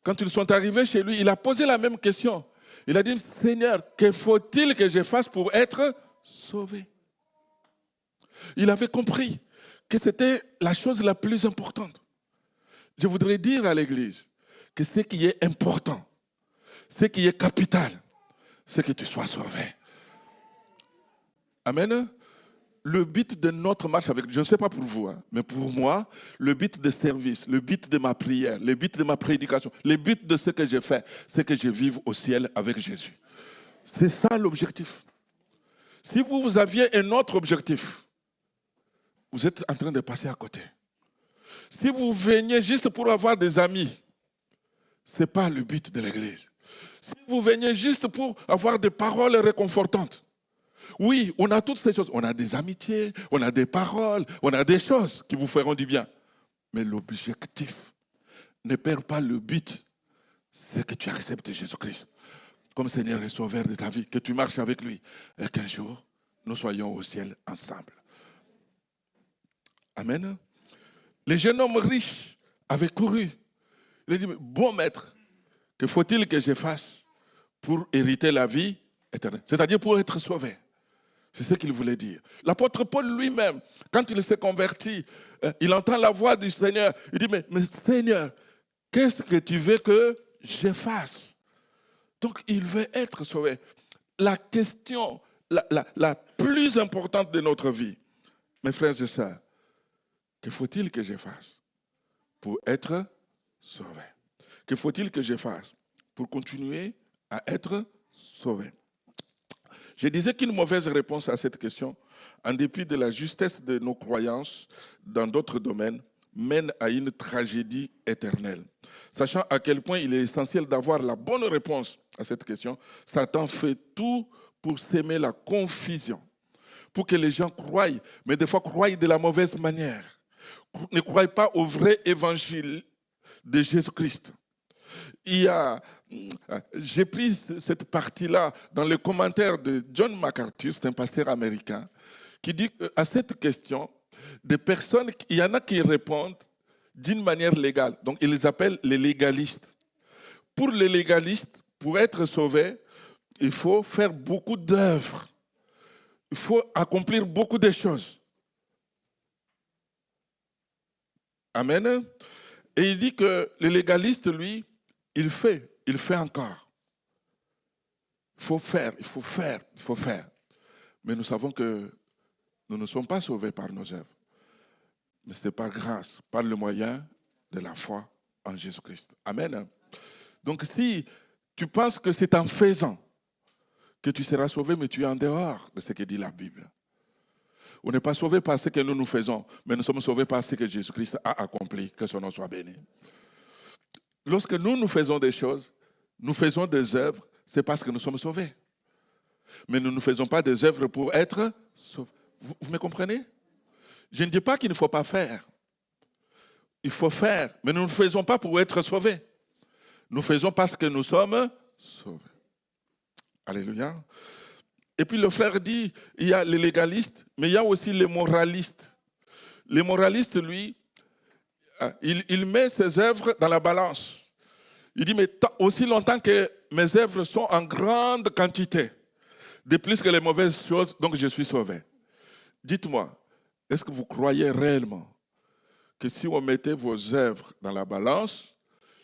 quand ils sont arrivés chez lui, il a posé la même question. Il a dit, Seigneur, que faut-il que je fasse pour être sauvé? Il avait compris que c'était la chose la plus importante. Je voudrais dire à l'Église que ce qui est important, ce qui est capital, c'est que tu sois sauvé. Amen. Le but de notre marche avec Dieu, je ne sais pas pour vous, hein, mais pour moi, le but de service, le but de ma prière, le but de ma prédication, le but de ce que je fais, c'est que je vive au ciel avec Jésus. C'est ça l'objectif. Si vous aviez un autre objectif, vous êtes en train de passer à côté. Si vous veniez juste pour avoir des amis, ce n'est pas le but de l'Église. Si vous veniez juste pour avoir des paroles réconfortantes, oui, on a toutes ces choses. On a des amitiés, on a des paroles, on a des choses qui vous feront du bien. Mais l'objectif ne perd pas le but. C'est que tu acceptes Jésus-Christ comme Seigneur et Sauveur de ta vie, que tu marches avec lui et qu'un jour, nous soyons au ciel ensemble. Amen. Les jeunes hommes riches avaient couru. Il a dit, bon maître, que faut-il que je fasse pour hériter la vie éternelle? C'est-à-dire pour être sauvé. C'est ce qu'il voulait dire. L'apôtre Paul lui-même, quand il s'est converti, il entend la voix du Seigneur. Il dit, mais Seigneur, qu'est-ce que tu veux que je fasse? Donc, il veut être sauvé. La question la plus importante de notre vie, mes frères et sœurs, que faut-il que je fasse pour être sauvé? Que faut-il que je fasse pour continuer à être sauvé? Je disais qu'une mauvaise réponse à cette question, en dépit de la justesse de nos croyances dans d'autres domaines, mène à une tragédie éternelle. Sachant à quel point il est essentiel d'avoir la bonne réponse à cette question, Satan fait tout pour s'aimer la confusion, pour que les gens croient, mais des fois croient de la mauvaise manière, ne croient pas au vrai évangile de Jésus-Christ. J'ai pris cette partie-là dans le commentaire de John MacArthur, c'est un pasteur américain, qui dit qu'à cette question, il y en a qui répondent d'une manière légale. Donc, ils les appellent les légalistes. Pour les légalistes, pour être sauvé, il faut faire beaucoup d'œuvres. Il faut accomplir beaucoup de choses. Amen. Et il dit que le légaliste, lui, il fait encore. Il faut faire, il faut faire, il faut faire. Mais nous savons que nous ne sommes pas sauvés par nos œuvres. Mais c'est par grâce, par le moyen de la foi en Jésus-Christ. Amen. Donc si tu penses que c'est en faisant que tu seras sauvé, mais tu es en dehors de ce que dit la Bible. On n'est pas sauvé par ce que nous faisons, mais nous sommes sauvés par ce que Jésus-Christ a accompli. Que son nom soit béni. Lorsque nous faisons des choses, nous faisons des œuvres, c'est parce que nous sommes sauvés. Mais nous ne faisons pas des œuvres pour être sauvés. Vous me comprenez? Je ne dis pas qu'il ne faut pas faire. Il faut faire, mais nous ne faisons pas pour être sauvés. Nous faisons parce que nous sommes sauvés. Alléluia. Et puis le frère dit, il y a les légalistes, mais il y a aussi les moralistes. Les moralistes, lui, il met ses œuvres dans la balance. Il dit, mais aussi longtemps que mes œuvres sont en grande quantité, de plus que les mauvaises choses, donc je suis sauvé. Dites-moi, est-ce que vous croyez réellement que si on mettait vos œuvres dans la balance,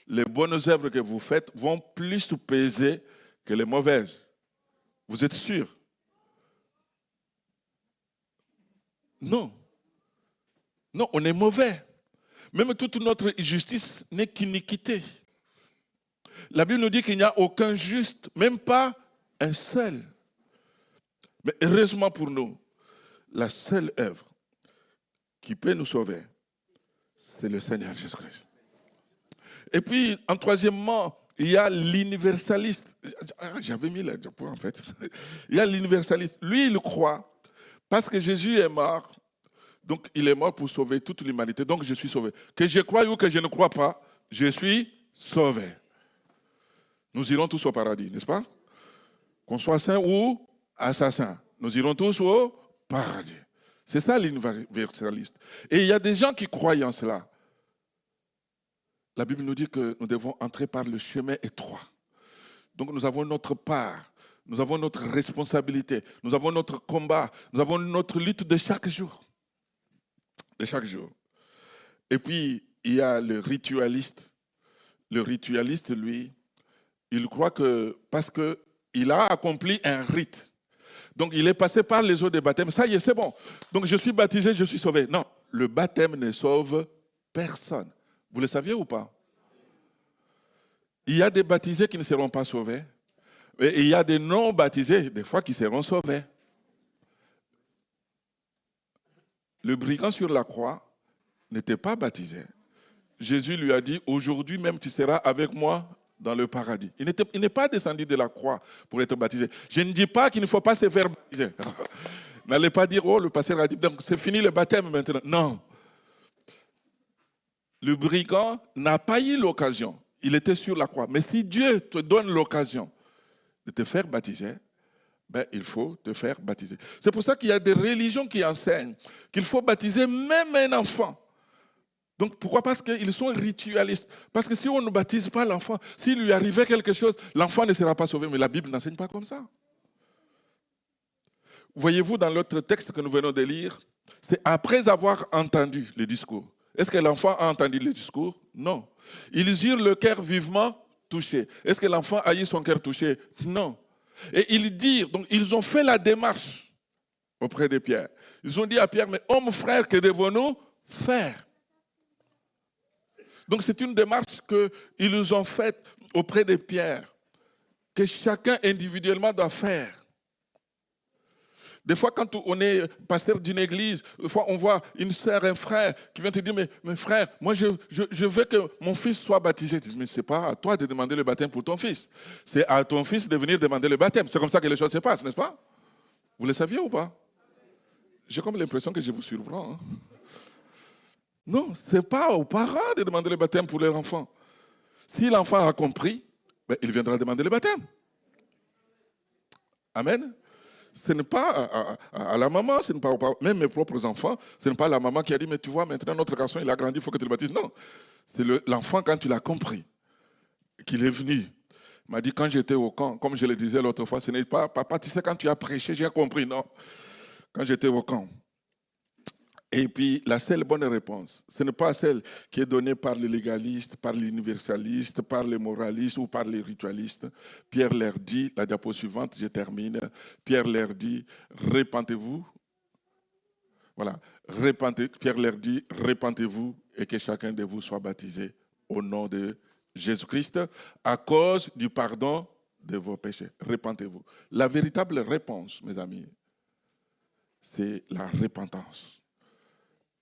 les bonnes œuvres que vous faites vont plus peser que les mauvaises? Vous êtes sûr? Non. Non, on est mauvais. Même toute notre justice n'est qu'iniquité. La Bible nous dit qu'il n'y a aucun juste, même pas un seul. Mais heureusement pour nous, la seule œuvre qui peut nous sauver, c'est le Seigneur Jésus-Christ. Et puis, en troisièmement, il y a l'universaliste. J'avais mis le point en fait. Il y a l'universaliste. Lui, il croit, parce que Jésus est mort, donc il est mort pour sauver toute l'humanité, donc je suis sauvé. Que je croie ou que je ne crois pas, je suis sauvé. Nous irons tous au paradis, n'est-ce pas? Qu'on soit saint ou assassin, nous irons tous au paradis. C'est ça l'universaliste. Et il y a des gens qui croient en cela. La Bible nous dit que nous devons entrer par le chemin étroit. Donc nous avons notre part, nous avons notre responsabilité, nous avons notre combat, nous avons notre lutte de chaque jour. De chaque jour. Et puis, il y a le ritualiste. Le ritualiste, lui, il croit que parce qu'il il a accompli un rite. Donc, il est passé par les eaux de baptême. Ça y est, c'est bon. Donc, je suis baptisé, je suis sauvé. Non, le baptême ne sauve personne. Vous le saviez ou pas? Il y a des baptisés qui ne seront pas sauvés. Et il y a des non-baptisés, des fois, qui seront sauvés. Le brigand sur la croix n'était pas baptisé. Jésus lui a dit, aujourd'hui même tu seras avec moi dans le paradis. Il n'est pas descendu de la croix pour être baptisé. Je ne dis pas qu'il ne faut pas se faire baptiser. N'allez pas dire, oh, le pasteur a dit, donc c'est fini le baptême maintenant. Non. Le brigand n'a pas eu l'occasion. Il était sur la croix. Mais si Dieu te donne l'occasion de te faire baptiser, ben, il faut te faire baptiser. C'est pour ça qu'il y a des religions qui enseignent qu'il faut baptiser même un enfant. Donc pourquoi? Parce qu'ils sont ritualistes. Parce que si on ne baptise pas l'enfant, s'il lui arrivait quelque chose, l'enfant ne sera pas sauvé. Mais la Bible n'enseigne pas comme ça. Voyez-vous dans l'autre texte que nous venons de lire, c'est après avoir entendu le discours. Est-ce que l'enfant a entendu le discours? Non. Ils eurent le cœur vivement touché. Est-ce que l'enfant a eu son cœur touché? Non. Et ils dirent, donc ils ont fait la démarche auprès de Pierre. Ils ont dit à Pierre, mais homme frère, que devons-nous faire? Donc c'est une démarche qu'ils ont faite auprès de Pierre, que chacun individuellement doit faire. Des fois, quand on est pasteur d'une église, des fois on voit une sœur, un frère qui vient te dire, mais frère, moi je veux que mon fils soit baptisé. Mais ce n'est pas à toi de demander le baptême pour ton fils. C'est à ton fils de venir demander le baptême. C'est comme ça que les choses se passent, n'est-ce pas? Vous le saviez ou pas? J'ai comme l'impression que je vous surprends. Hein? Non, ce n'est pas aux parents de demander le baptême pour leur enfant. Si l'enfant a compris, ben, il viendra demander le baptême. Amen. Ce n'est pas à la maman, ce n'est pas même mes propres enfants, ce n'est pas la maman qui a dit, mais tu vois, maintenant notre garçon, il a grandi, il faut que tu le baptises. Non, c'est l'enfant quand il a compris, qu'il est venu. Il m'a dit, quand j'étais au camp, comme je le disais l'autre fois, ce n'est pas, papa, tu sais, quand tu as prêché, j'ai compris. Non, quand j'étais au camp. Et puis, la seule bonne réponse, ce n'est pas celle qui est donnée par les légalistes, par les universalistes, par les moralistes ou par les ritualistes. Pierre leur dit, la diapo suivante, je termine, Pierre leur dit, répentez-vous. Voilà, Pierre leur dit, répentez-vous et que chacun de vous soit baptisé au nom de Jésus-Christ à cause du pardon de vos péchés. Répentez-vous. La véritable réponse, mes amis, c'est la repentance.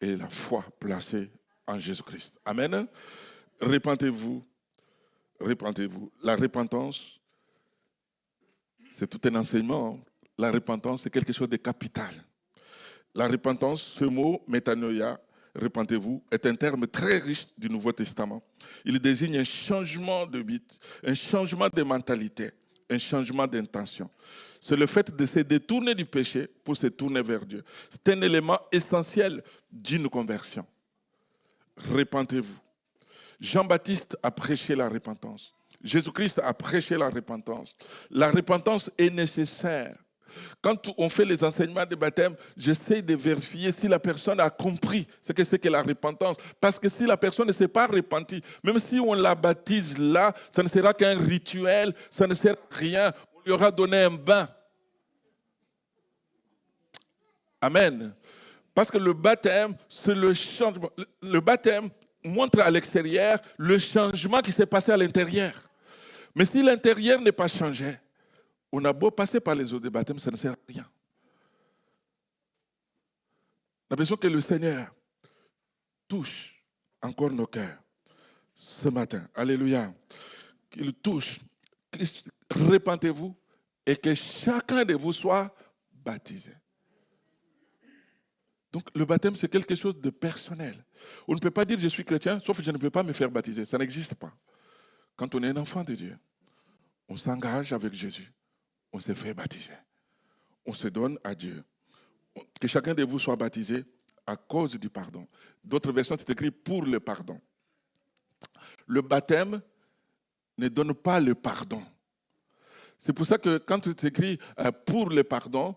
Et la foi placée en Jésus-Christ. Amen. Repentez-vous. Repentez-vous. La repentance, c'est tout un enseignement. La repentance, c'est quelque chose de capital. La repentance, ce mot, métanoïa, repentez-vous, est un terme très riche du Nouveau Testament. Il désigne un changement de but, un changement de mentalité, un changement d'intention. C'est le fait de se détourner du péché pour se tourner vers Dieu. C'est un élément essentiel d'une conversion. Repentez-vous. Jean-Baptiste a prêché la repentance. Jésus-Christ a prêché la repentance. La repentance est nécessaire. Quand on fait les enseignements de baptême, j'essaie de vérifier si la personne a compris ce que c'est que la repentance. Parce que si la personne ne s'est pas repentie, même si on la baptise là, ça ne sera qu'un rituel, ça ne sert à rien. On lui aura donné un bain. Amen. Parce que le baptême, c'est le changement. Le baptême montre à l'extérieur le changement qui s'est passé à l'intérieur. Mais si l'intérieur n'est pas changé, on a beau passer par les eaux de baptême, ça ne sert à rien. On a besoin que le Seigneur touche encore nos cœurs ce matin. Alléluia. Qu'il touche. Repentez-vous et que chacun de vous soit baptisé. Donc le baptême, c'est quelque chose de personnel. On ne peut pas dire je suis chrétien, sauf que je ne peux pas me faire baptiser. Ça n'existe pas. Quand on est un enfant de Dieu, on s'engage avec Jésus. On se fait baptiser. On se donne à Dieu. Que chacun de vous soit baptisé à cause du pardon. D'autres versions, c'est écrit pour le pardon. Le baptême ne donne pas le pardon. C'est pour ça que quand c'est écrit pour le pardon,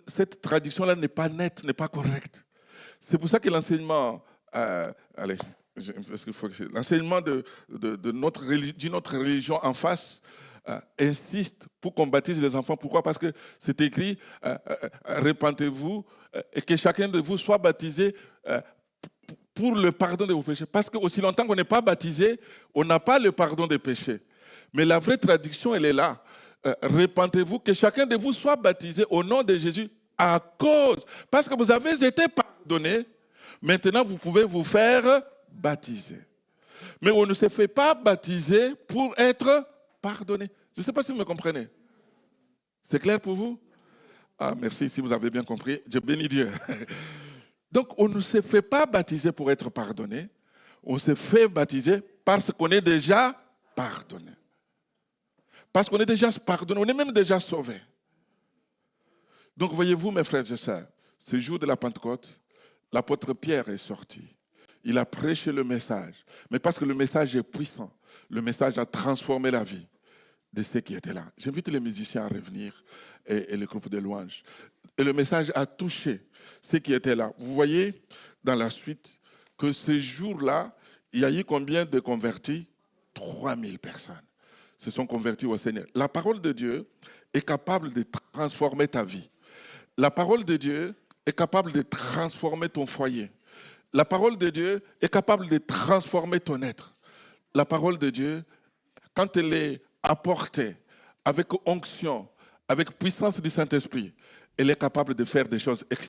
cette traduction-là n'est pas nette, n'est pas correcte. C'est pour ça que l'enseignement, l'enseignement d'une autre religion en face insiste pour qu'on baptise les enfants. Pourquoi? Parce que c'est écrit, répentez-vous et que chacun de vous soit baptisé pour le pardon de vos péchés. Parce que aussi longtemps qu'on n'est pas baptisé, on n'a pas le pardon des péchés. Mais la vraie traduction, elle est là. Répentez-vous, que chacun de vous soit baptisé au nom de Jésus à cause. Parce que vous avez été pardonné, maintenant vous pouvez vous faire baptiser. Mais on ne se fait pas baptiser pour être pardonné. Je ne sais pas si vous me comprenez. C'est clair pour vous? Ah, merci, si vous avez bien compris. Je bénis Dieu. Donc, on ne se fait pas baptiser pour être pardonné. On se fait baptiser parce qu'on est déjà pardonné. Parce qu'on est déjà pardonné, on est même déjà sauvé. Donc, voyez-vous, mes frères et sœurs, ce jour de la Pentecôte, l'apôtre Pierre est sorti. Il a prêché le message. Mais parce que le message est puissant, le message a transformé la vie de ceux qui étaient là. J'invite les musiciens à revenir et le groupe de louanges. Et le message a touché ceux qui étaient là. Vous voyez dans la suite que ce jour-là, il y a eu combien de convertis? 3000 personnes se sont convertis au Seigneur. La parole de Dieu est capable de transformer ta vie. La parole de Dieu est capable de transformer ton foyer. La parole de Dieu est capable de transformer ton être. La parole de Dieu, quand elle est apportée avec onction, avec puissance du Saint-Esprit, elle est capable de faire des choses extraordinaires.